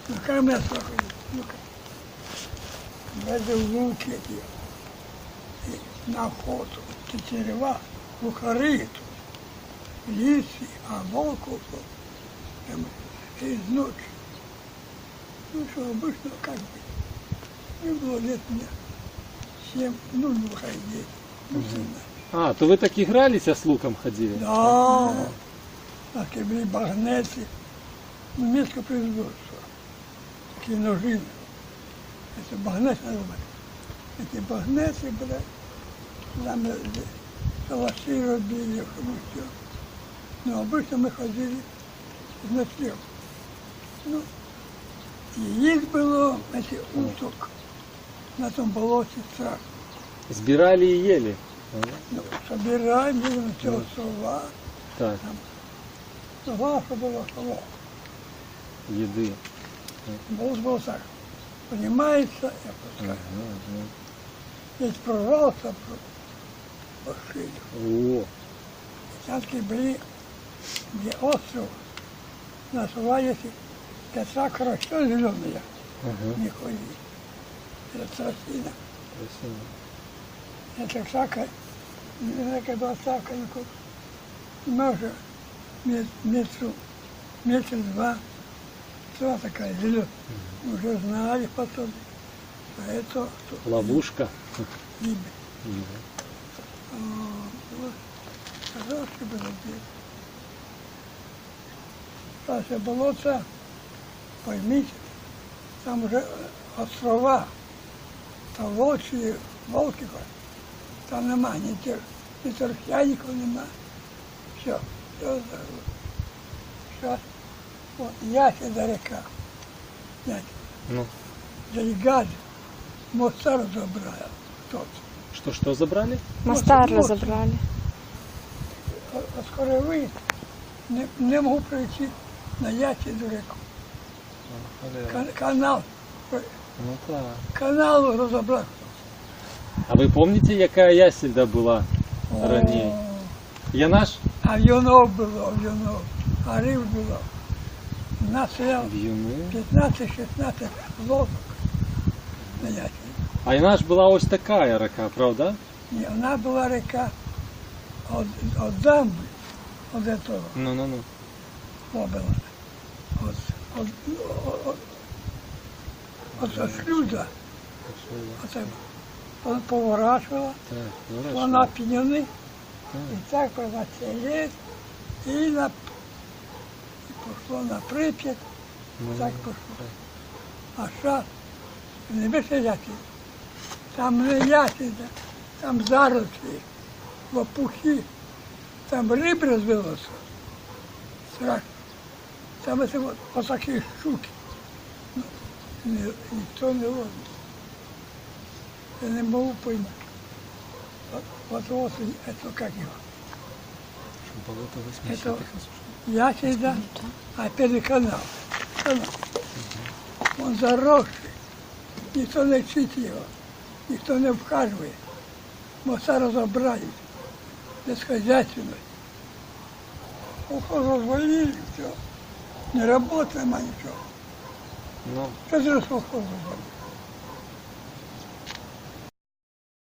Ну-ка, меня слухай, ну-ка. Даже в луки на охоту, тетерева, лукариту, лиси, а волку из ночи. Ну что, обычно как бы. Мне было лет мне 7, ну, не выходить, ну, сына. А, то ви так і гралися з луком ходили? Да, такие были багнеты, немецкое производство, такие ножи. Это багнет называют. Эти багнеты, блядь, там шалаши робили, все. Но обычно мы ходили в ночлег. Ну, и есть было, эти уток на том болоте страх. Збирали і їли? Ну, собираем, будем все сова. Так, Сова, что была сова. їди. Был так. Понимается, я пускаю. Здесь прорвался по шею. О, Такие были, где остров, назывались сакра, все зеленые, не ходи. Это тростина. красиво. Это сака, не знаю, когда сака, может, метр два, трава такая зеленая. Уже знали потом, что это Ловушка. гибель. Хороший был день. Дальше болото, поймите, там уже острова, там волчьи, волки, там нема, ни торфяников нема. Все, сейчас, вот, Ясина река, знаете, Ну, Залегали, моста разобрали тот. що забрали? Моста Мост. разобрали. А скоро вы не могу пройти на Ясину реку. Канал, Ну так. канал разобрали. А ви пам'ятаєте, яка ясельда була раніше? Янаш? Авіонов було, авіонов, а риб було. У нас стояв В'юни. 15-16 лодок на Ясені. А Янаш була ось така река, правда? І вона була река від дамби, від этого. Ну. Побила. От шлюда. Вона поворачувала, Так, вона піняни, і так вона ліс, і пішло на Прип'ять, так пішло. А зараз не більше Ясень. Там не Ясень, там зарослі, лопухи, там риб розвелося. Страшно. Там это вот такие штуки. Никто не ловит. Я не могу поймать. Вот это как его. Это Ясень, да, а переканал. Он заросший. Никто не чит его. Никто не вхаживает. Моста разобрали. Бесхозяйственность. Ухо развалили, все. Не работаем, а ничего. Ну, Что за совхоз развалили?